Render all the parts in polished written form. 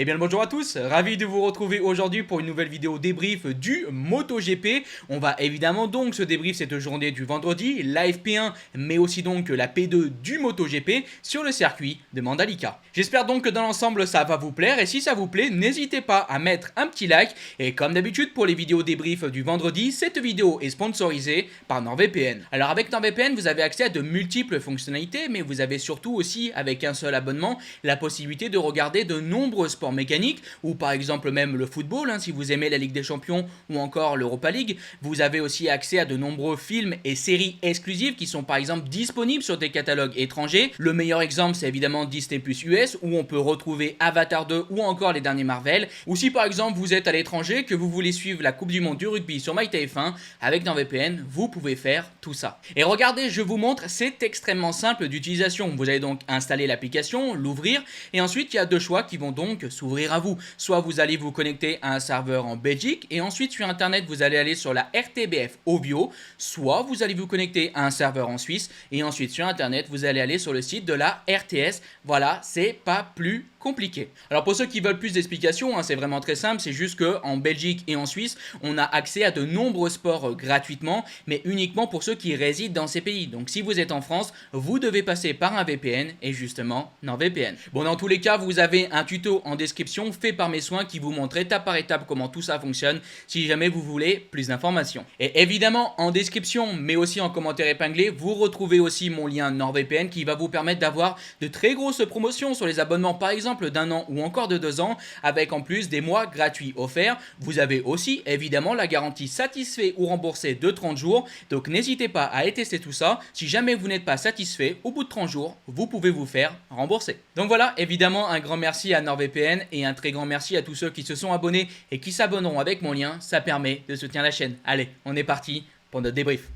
Eh bien bonjour à tous, ravi de vous retrouver aujourd'hui pour une nouvelle vidéo débrief du MotoGP. On va évidemment donc se débrief cette journée du vendredi, la FP1 mais aussi donc la P2 du MotoGP sur le circuit de Mandalika. J'espère donc que dans l'ensemble ça va vous plaire et si ça vous plaît n'hésitez pas à mettre un petit like et comme d'habitude pour les vidéos débrief du vendredi, cette vidéo est sponsorisée par NordVPN. Alors avec NordVPN vous avez accès à de multiples fonctionnalités mais vous avez surtout aussi avec un seul abonnement la possibilité de regarder de nombreux sports mécaniques ou par exemple même le football si vous aimez la Ligue des Champions ou encore l'Europa League. Vous avez aussi accès à de nombreux films et séries exclusives qui sont par exemple disponibles sur des catalogues étrangers. Le meilleur exemple c'est évidemment Disney Plus US où on peut retrouver Avatar 2 ou encore les derniers Marvel. Ou si par exemple vous êtes à l'étranger que vous voulez suivre la Coupe du Monde du rugby sur MyTF1 avec NordVPN, vous pouvez faire tout ça. Et regardez, je vous montre, c'est extrêmement simple d'utilisation. Vous allez donc installer l'application, l'ouvrir et ensuite il y a deux choix qui vont donc s'ouvrir à vous. Soit vous allez vous connecter à un serveur en Belgique et ensuite sur internet vous allez aller sur la RTBF Ovio, soit vous allez vous connecter à un serveur en Suisse et ensuite sur internet vous allez aller sur le site de la RTS. Voilà, c'est pas plus compliqué. Alors pour ceux qui veulent plus d'explications, c'est vraiment très simple, c'est juste qu'en Belgique et en Suisse, on a accès à de nombreux sports gratuitement, mais uniquement pour ceux qui résident dans ces pays. Donc si vous êtes en France, vous devez passer par un VPN et justement NordVPN. Bon, dans tous les cas, vous avez un tuto en description fait par mes soins qui vous montre étape par étape comment tout ça fonctionne si jamais vous voulez plus d'informations. Et évidemment, en description, mais aussi en commentaire épinglé, vous retrouvez aussi mon lien NordVPN qui va vous permettre d'avoir de très grosses promotions sur les abonnements par exemple d'un an ou encore de 2 ans avec en plus des mois gratuits offerts. Vous avez aussi évidemment la garantie satisfait ou remboursé de 30 jours. Donc n'hésitez pas à tester tout ça. Si jamais vous n'êtes pas satisfait, au bout de 30 jours, vous pouvez vous faire rembourser. Donc voilà, évidemment un grand merci à NordVPN et un très grand merci à tous ceux qui se sont abonnés et qui s'abonneront avec mon lien. Ça permet de soutenir la chaîne. Allez, on est parti pour notre débrief.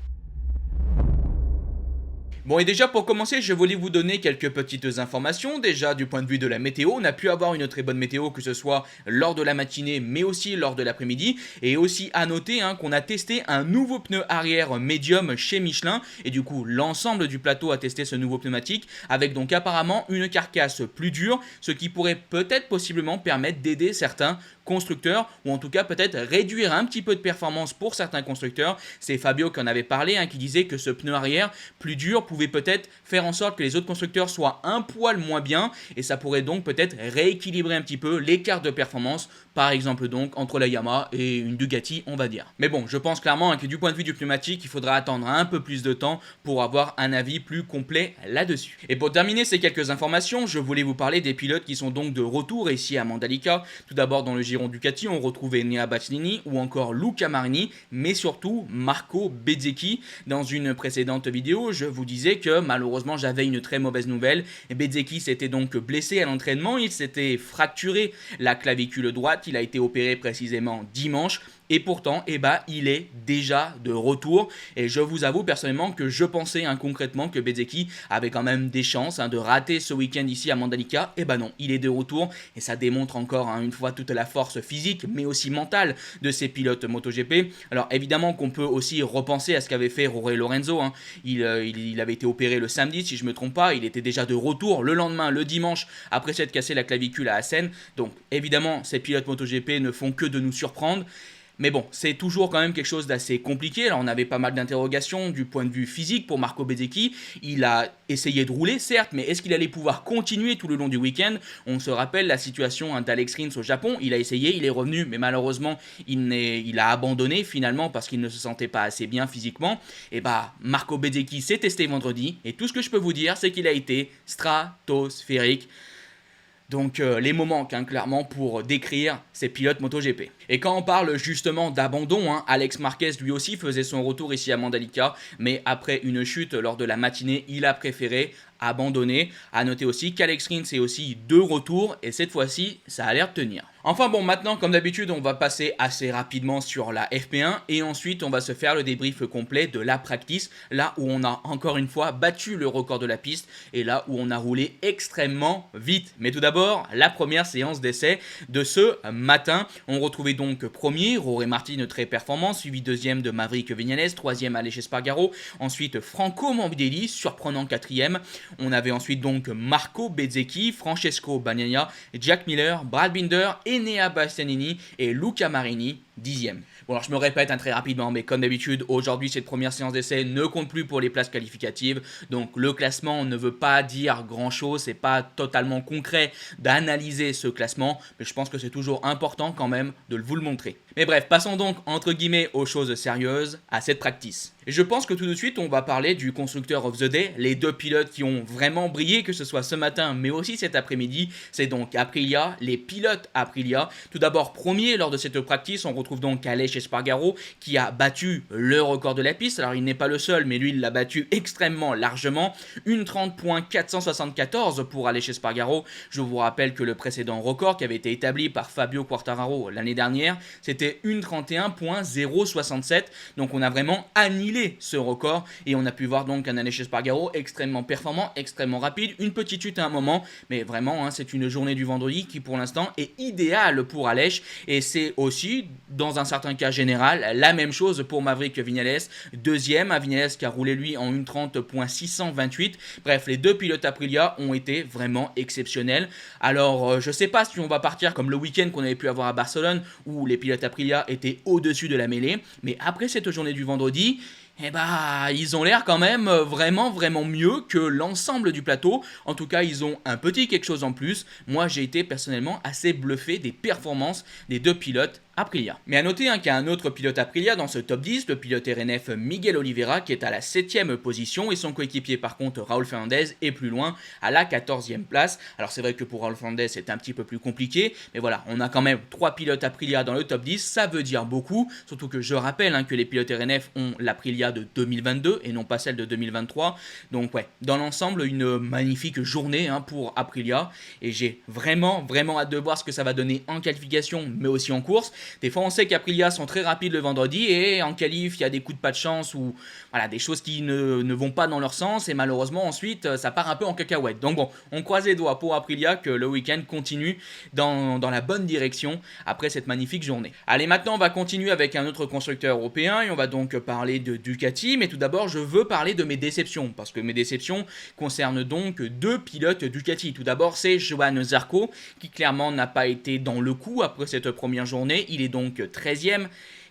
Bon et déjà pour commencer je voulais vous donner quelques petites informations. Déjà du point de vue de la météo, on a pu avoir une très bonne météo que ce soit lors de la matinée mais aussi lors de l'après-midi. Et aussi à noter qu'on a testé un nouveau pneu arrière médium chez Michelin. Et du coup l'ensemble du plateau a testé ce nouveau pneumatique avec donc apparemment une carcasse plus dure. Ce qui pourrait peut-être possiblement permettre d'aider certains constructeurs ou en tout cas peut-être réduire un petit peu de performance pour certains constructeurs. C'est Fabio qui en avait parlé qui disait que ce pneu arrière plus dur pouvait peut-être faire en sorte que les autres constructeurs soient un poil moins bien et ça pourrait donc peut-être rééquilibrer un petit peu l'écart de performance par exemple donc entre la Yamaha et une Ducati on va dire. Mais bon je pense clairement que du point de vue du pneumatique il faudra attendre un peu plus de temps pour avoir un avis plus complet là-dessus. Et pour terminer ces quelques informations je voulais vous parler des pilotes qui sont donc de retour ici à Mandalika. Tout d'abord dans le giron Ducati on retrouvait Nea Bastianini ou encore Luca Marini mais surtout Marco Bezzecchi. Dans une précédente vidéo je vous disais que malheureusement j'avais une très mauvaise nouvelle. Bezzecchi s'était donc blessé à l'entraînement, il s'était fracturé la clavicule droite, il a été opéré précisément dimanche. Et pourtant, il est déjà de retour. Et je vous avoue personnellement que je pensais concrètement que Bezzecchi avait quand même des chances de rater ce week-end ici à Mandalika. Non, il est de retour. Et ça démontre encore une fois toute la force physique, mais aussi mentale de ces pilotes MotoGP. Alors évidemment qu'on peut aussi repenser à ce qu'avait fait Jorge Lorenzo. Il avait été opéré le samedi, si je ne me trompe pas. Il était déjà de retour le lendemain, le dimanche, après s'être cassé la clavicule à Assen. Donc évidemment, ces pilotes MotoGP ne font que de nous surprendre. Mais bon, c'est toujours quand même quelque chose d'assez compliqué. Là, on avait pas mal d'interrogations du point de vue physique pour Marco Bezzecchi. Il a essayé de rouler, certes, mais est-ce qu'il allait pouvoir continuer tout le long du week-end? On se rappelle la situation d'Alex Rins au Japon. Il a essayé, il est revenu, mais malheureusement, il a abandonné finalement parce qu'il ne se sentait pas assez bien physiquement. Et Marco Bezzecchi s'est testé vendredi. Et tout ce que je peux vous dire, c'est qu'il a été stratosphérique. Donc les mots manquent clairement pour décrire ces pilotes MotoGP. Et quand on parle justement d'abandon, Alex Marquez lui aussi faisait son retour ici à Mandalika, mais après une chute lors de la matinée, il a préféré abandonner. A noter aussi qu'Alex Rins est aussi de retour et cette fois-ci, ça a l'air de tenir. Enfin bon, maintenant comme d'habitude, on va passer assez rapidement sur la FP1 et ensuite on va se faire le débrief complet de la practice, là où on a encore une fois battu le record de la piste et là où on a roulé extrêmement vite. Mais tout d'abord, la première séance d'essai de ce matin. On retrouvait donc premier, Jorge Martin très performant, suivi deuxième de Maverick Viñales, troisième Aleix Espargaro, ensuite Franco Morbidelli, surprenant quatrième. On avait ensuite donc Marco Bezzecchi, Francesco Bagnaia, Jack Miller, Brad Binder, Enea Bastianini et Luca Marini, 10e. Bon, alors je me répète très rapidement, mais comme d'habitude, aujourd'hui cette première séance d'essai ne compte plus pour les places qualificatives, donc le classement ne veut pas dire grand chose, c'est pas totalement concret d'analyser ce classement, mais je pense que c'est toujours important quand même de vous le montrer. Mais bref, passons donc entre guillemets aux choses sérieuses, à cette practice. Et je pense que tout de suite on va parler du Constructeur of the Day, les deux pilotes qui ont vraiment brillé, que ce soit ce matin mais aussi cet après-midi, c'est donc Aprilia, les pilotes Aprilia. Tout d'abord premier lors de cette practice, on retrouve donc Aleix Espargaro qui a battu le record de la piste, alors il n'est pas le seul mais lui il l'a battu extrêmement largement, une 30.474 pour Aleix Espargaro. Je vous rappelle que le précédent record qui avait été établi par Fabio Quartararo l'année dernière, c'était une 31.067, donc on a vraiment annihilé ce record et on a pu voir donc un Aleix Espargaro extrêmement performant, extrêmement rapide, une petite chute à un moment, mais vraiment c'est une journée du vendredi qui pour l'instant est idéale pour Aleix et c'est aussi dans un certain cas général la même chose pour Maverick Viñales, deuxième, à Viñales qui a roulé lui en une 30.628. Bref, les deux pilotes Aprilia ont été vraiment exceptionnels. Alors je sais pas si on va partir comme le week-end qu'on avait pu avoir à Barcelone où les pilotes Aprilia étaient au-dessus de la mêlée, mais après cette journée du vendredi, eh bah, ils ont l'air quand même vraiment mieux que l'ensemble du plateau. En tout cas, ils ont un petit quelque chose en plus. Moi, j'ai été personnellement assez bluffé des performances des deux pilotes Aprilia. Mais à noter qu'il y a un autre pilote Aprilia dans ce top 10, le pilote RNF Miguel Oliveira qui est à la 7ème position et son coéquipier par contre Raúl Fernández est plus loin à la 14e place. Alors c'est vrai que pour Raúl Fernández c'est un petit peu plus compliqué, mais voilà, on a quand même 3 pilotes Aprilia dans le top 10, ça veut dire beaucoup, surtout que je rappelle que les pilotes RNF ont l'Aprilia de 2022 et non pas celle de 2023. Donc ouais, dans l'ensemble une magnifique journée pour Aprilia et j'ai vraiment hâte de voir ce que ça va donner en qualification mais aussi en course. Des fois on sait qu'Aprilia sont très rapides le vendredi et en qualif il y a des coups de pas de chance ou voilà, des choses qui ne vont pas dans leur sens et malheureusement ensuite ça part un peu en cacahuète. Donc bon, on croise les doigts pour Aprilia que le week-end continue dans la bonne direction après cette magnifique journée. Allez, maintenant on va continuer avec un autre constructeur européen et on va donc parler de Ducati, mais tout d'abord je veux parler de mes déceptions parce que mes déceptions concernent donc deux pilotes Ducati. Tout d'abord c'est Johann Zarco qui clairement n'a pas été dans le coup après cette première journée. Il est donc 13e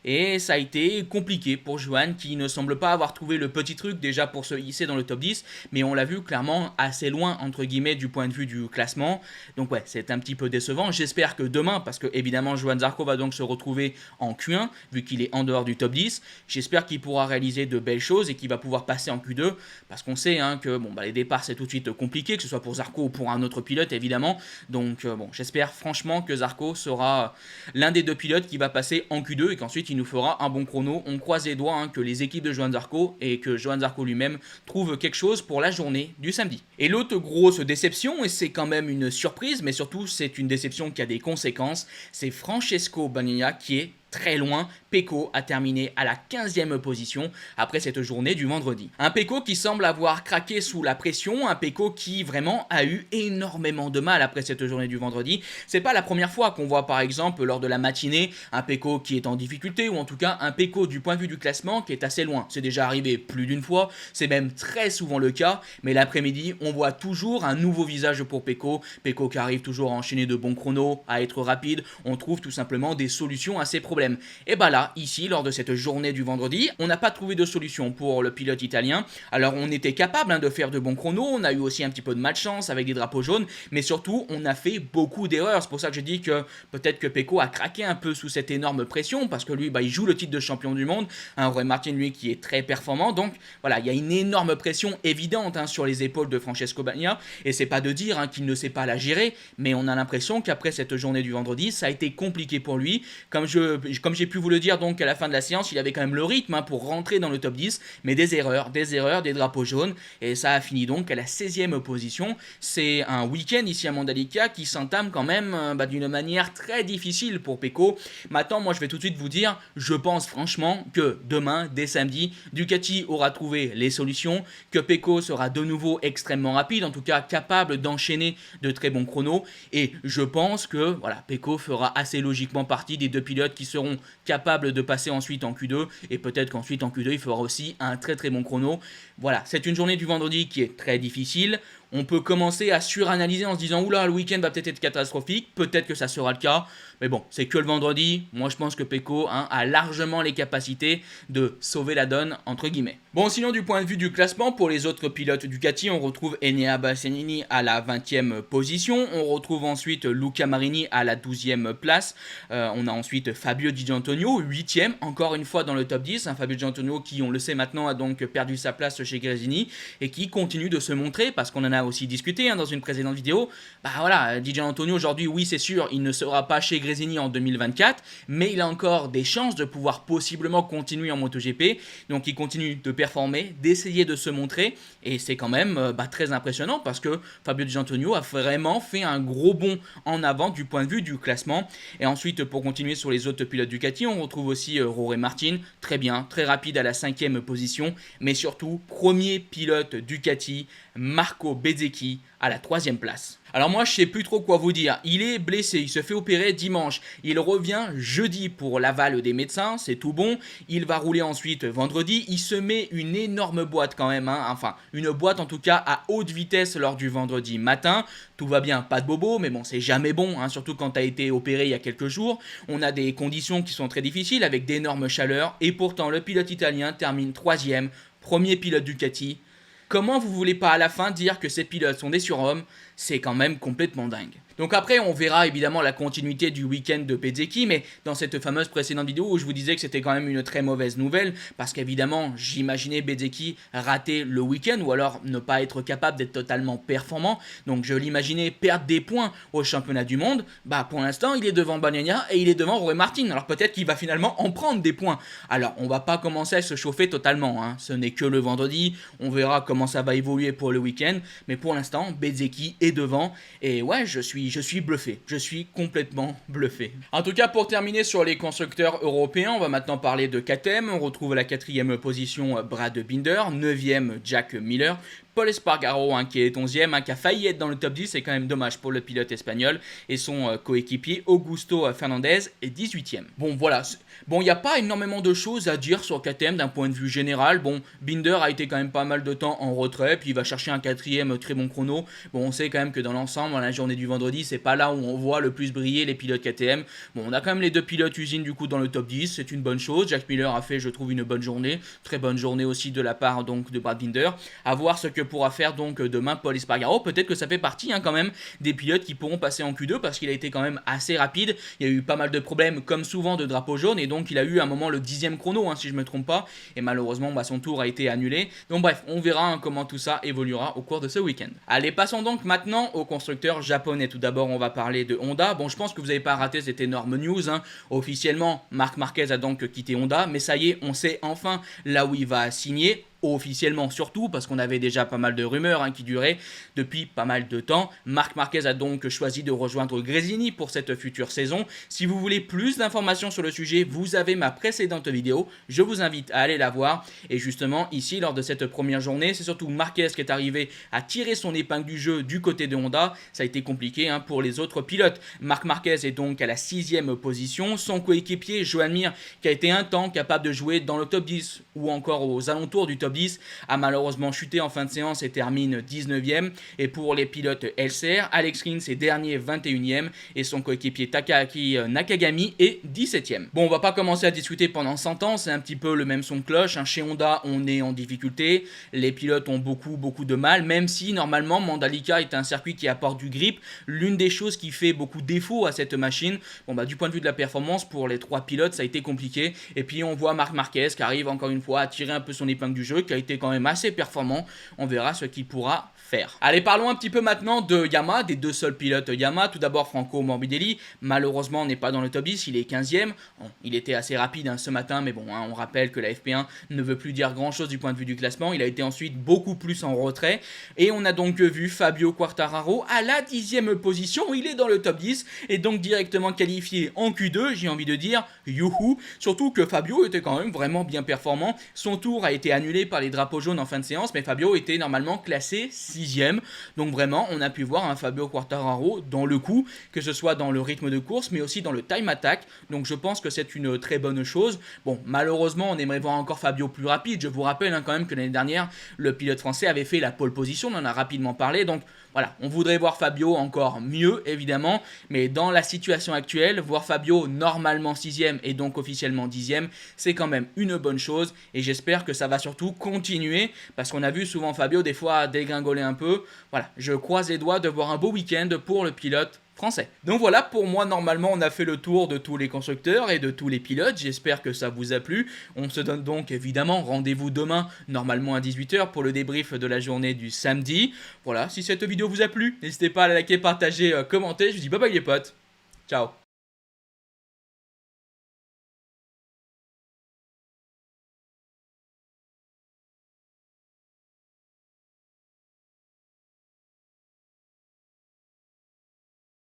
et ça a été compliqué pour Johann qui ne semble pas avoir trouvé le petit truc déjà pour se hisser dans le top 10, mais on l'a vu clairement assez loin entre guillemets du point de vue du classement. Donc ouais, c'est un petit peu décevant. J'espère que demain, parce que évidemment Johann Zarco va donc se retrouver en Q1 vu qu'il est en dehors du top 10, j'espère qu'il pourra réaliser de belles choses et qu'il va pouvoir passer en Q2 parce qu'on sait que les départs c'est tout de suite compliqué, que ce soit pour Zarco ou pour un autre pilote évidemment. Donc j'espère franchement que Zarco sera l'un des deux pilotes qui va passer en Q2 et qu'ensuite il nous fera un bon chrono. On croise les doigts que les équipes de Johann Zarco et que Johann Zarco lui-même trouve quelque chose pour la journée du samedi. Et l'autre grosse déception, et c'est quand même une surprise, mais surtout c'est une déception qui a des conséquences, c'est Francesco Bagnaia qui est très loin. Pecco a terminé à la 15e position après cette journée du vendredi. Un Pecco qui semble avoir craqué sous la pression, un Pecco qui vraiment a eu énormément de mal après cette journée du vendredi. C'est pas la première fois qu'on voit par exemple lors de la matinée un Pecco qui est en difficulté ou en tout cas un Pecco du point de vue du classement qui est assez loin. C'est déjà arrivé plus d'une fois, c'est même très souvent le cas, mais l'après-midi on voit toujours un nouveau visage pour Pecco. Pecco qui arrive toujours à enchaîner de bons chronos, à être rapide, on trouve tout simplement des solutions à ces problèmes. Et bah là, ici, lors de cette journée du vendredi, on n'a pas trouvé de solution pour le pilote italien. Alors on était capable de faire de bons chronos, on a eu aussi un petit peu de malchance avec des drapeaux jaunes, mais surtout on a fait beaucoup d'erreurs. C'est pour ça que je dis que peut-être que Pecco a craqué un peu sous cette énorme pression, parce que lui, il joue le titre de champion du monde, Jorge Martin, lui, qui est très performant. Donc voilà, il y a une énorme pression évidente sur les épaules de Francesco Bagnaia, et c'est pas de dire qu'il ne sait pas la gérer, mais on a l'impression qu'après cette journée du vendredi, ça a été compliqué pour lui. Comme j'ai pu vous le dire donc à la fin de la séance, il avait quand même le rythme pour rentrer dans le top 10, mais des erreurs, des drapeaux jaunes, et ça a fini donc à la 16e position. C'est un week-end ici à Mandalika qui s'entame quand même d'une manière très difficile pour Pecco. Maintenant, moi je vais tout de suite vous dire, je pense franchement que demain, dès samedi, Ducati aura trouvé les solutions, que Pecco sera de nouveau extrêmement rapide, en tout cas capable d'enchaîner de très bons chronos, et je pense que Pecco fera assez logiquement partie des deux pilotes qui seront capables de passer ensuite en Q2 et peut-être qu'ensuite en Q2 il fera aussi un très très bon chrono. Voilà, c'est une journée du vendredi qui est très difficile. On peut commencer à suranalyser en se disant oula, le week-end va peut-être être catastrophique, peut-être que ça sera le cas, mais bon, c'est que le vendredi. Moi je pense que Pecco a largement les capacités de sauver la donne entre guillemets. Bon, sinon du point de vue du classement, pour les autres pilotes Ducati, on retrouve Enea Bastianini à la 20e position, on retrouve ensuite Luca Marini à la 12e place, on a ensuite Fabio Di Giannantonio 8e, encore une fois dans le top 10, Fabio Di Giannantonio qui on le sait maintenant a donc perdu sa place chez Gresini et qui continue de se montrer parce qu'on en a aussi discuté dans une précédente vidéo. Bah voilà, Di Giannantonio aujourd'hui, oui c'est sûr, il ne sera pas chez Gresini en 2024, mais il a encore des chances de pouvoir possiblement continuer en MotoGP, donc il continue de performer, d'essayer de se montrer, et c'est quand même très impressionnant parce que Fabio Di Giannantonio a vraiment fait un gros bond en avant du point de vue du classement. Et ensuite, pour continuer sur les autres pilotes Ducati, on retrouve aussi Jorge Martin, très bien, très rapide à la 5e position, mais surtout premier pilote Ducati, Marco Bezzecchi à la 3e place. Alors moi je sais plus trop quoi vous dire, il est blessé, il se fait opérer dimanche, il revient jeudi pour l'aval des médecins, c'est tout bon, il va rouler ensuite vendredi, il se met une énorme boîte quand même, enfin une boîte en tout cas à haute vitesse lors du vendredi matin, tout va bien, pas de bobo, mais bon c'est jamais bon, surtout quand tu as été opéré il y a quelques jours, on a des conditions qui sont très difficiles avec d'énormes chaleurs, et pourtant le pilote italien termine 3e, premier pilote Ducati. Comment vous voulez pas à la fin dire que ces pilotes sont des surhommes? C'est quand même complètement dingue. Donc après, on verra évidemment la continuité du week-end de Bezzecchi, mais dans cette fameuse précédente vidéo où je vous disais que c'était quand même une très mauvaise nouvelle, parce qu'évidemment, j'imaginais Bezzecchi rater le week-end, ou alors ne pas être capable d'être totalement performant, donc je l'imaginais perdre des points au championnat du monde. Bah pour l'instant, il est devant Bagnaia et il est devant Jorge Martin, alors peut-être qu'il va finalement en prendre des points. Alors on va pas commencer à se chauffer totalement, ce n'est que le vendredi, on verra comment ça va évoluer pour le week-end, mais pour l'instant, Bezzecchi est devant, et ouais, je suis bluffé, je suis complètement bluffé. En tout cas, pour terminer sur les constructeurs européens, on va maintenant parler de KTM. On retrouve à la 4e position Brad Binder, 9e Jack Miller, Pol Espargaro qui est 11e, qui a failli être dans le top 10, c'est quand même dommage pour le pilote espagnol, et son coéquipier Augusto Fernandez est 18e. Bon voilà, bon il n'y a pas énormément de choses à dire sur KTM d'un point de vue général. Bon, Binder a été quand même pas mal de temps en retrait, puis il va chercher un 4e très bon chrono. Bon, on sait quand même que dans l'ensemble, la journée du vendredi, c'est pas là où on voit le plus briller les pilotes KTM. Bon, on a quand même les deux pilotes usines du coup dans le top 10, c'est une bonne chose. Jack Miller a fait, je trouve, une bonne journée, très bonne journée aussi de la part donc de Brad Binder. À voir ce que pourra faire donc demain Pol Espargaro. Peut-être que ça fait partie quand même des pilotes qui pourront passer en Q2 parce qu'il a été quand même assez rapide. Il y a eu pas mal de problèmes comme souvent de drapeau jaune, et donc il a eu à un moment le 10e chrono si je me trompe pas, et malheureusement son tour a été annulé. Donc bref, on verra comment tout ça évoluera au cours de ce week-end. Allez, passons donc maintenant aux constructeurs japonais. Tout d'abord on va parler de Honda. Bon, je pense que vous n'avez pas raté cette énorme news, Officiellement Marc Marquez a donc quitté Honda, mais ça y est, on sait enfin là où il va signer. Officiellement surtout, parce qu'on avait déjà pas mal de rumeurs qui duraient depuis pas mal de temps. Marc Marquez a donc choisi de rejoindre Gresini pour cette future saison. Si vous voulez plus d'informations sur le sujet, vous avez ma précédente vidéo, je vous invite à aller la voir. Et justement ici, lors de cette première journée, c'est surtout Marquez qui est arrivé à tirer son épingle du jeu du côté de Honda. Ça a été compliqué pour les autres pilotes. Marc Marquez est donc à la 6e position, son coéquipier Joan Mir, qui a été un temps capable de jouer dans le top 10 ou encore aux alentours du top 10, a malheureusement chuté en fin de séance et termine 19e. Et pour les pilotes LCR, Alex Rins est dernier 21e et son coéquipier Takaaki Nakagami est 17e. Bon, on va pas commencer à discuter pendant 100 ans, c'est un petit peu le même son de cloche. Chez Honda, on est en difficulté, les pilotes ont beaucoup de mal, même si normalement Mandalika est un circuit qui apporte du grip. L'une des choses qui fait beaucoup défaut à cette machine, du point de vue de la performance, pour les 3 pilotes, ça a été compliqué. Et puis on voit Marc Marquez qui arrive encore une fois à tirer un peu son épingle du jeu, qui a été quand même assez performant. On verra ce qu'il pourra faire. Allez, parlons un petit peu maintenant de Yamaha, des deux seuls pilotes Yamaha. Tout d'abord Franco Morbidelli, malheureusement n'est pas dans le top 10, il est 15e. Bon, il était assez rapide ce matin, mais bon, on rappelle que la FP1 ne veut plus dire grand chose du point de vue du classement. Il a été ensuite beaucoup plus en retrait, et on a donc vu Fabio Quartararo à la 10e position. Il est dans le top 10 et donc directement qualifié en Q2, j'ai envie de dire youhou, surtout que Fabio était quand même vraiment bien performant. Son tour a été annulé par les drapeaux jaunes en fin de séance, mais Fabio était normalement classé 6ème. Donc vraiment, on a pu voir un Fabio Quartararo dans le coup, que ce soit dans le rythme de course, mais aussi dans le time attack. Donc je pense que c'est une très bonne chose. Bon, malheureusement, on aimerait voir encore Fabio plus rapide. Je vous rappelle quand même que l'année dernière, le pilote français avait fait la pole position, on en a rapidement parlé. Donc voilà, on voudrait voir Fabio encore mieux, évidemment, mais dans la situation actuelle, voir Fabio normalement 6ème et donc officiellement 10ème, c'est quand même une bonne chose, et j'espère que ça va surtout continuer, parce qu'on a vu souvent Fabio des fois dégringoler un peu. Voilà, je croise les doigts de voir un beau week-end pour le pilote français. Donc voilà, pour moi, normalement, on a fait le tour de tous les constructeurs et de tous les pilotes. J'espère que ça vous a plu. On se donne donc évidemment rendez-vous demain, normalement à 18h, pour le débrief de la journée du samedi. Voilà, si cette vidéo vous a plu, n'hésitez pas à la liker, partager, commenter. Je vous dis bye bye les potes. Ciao.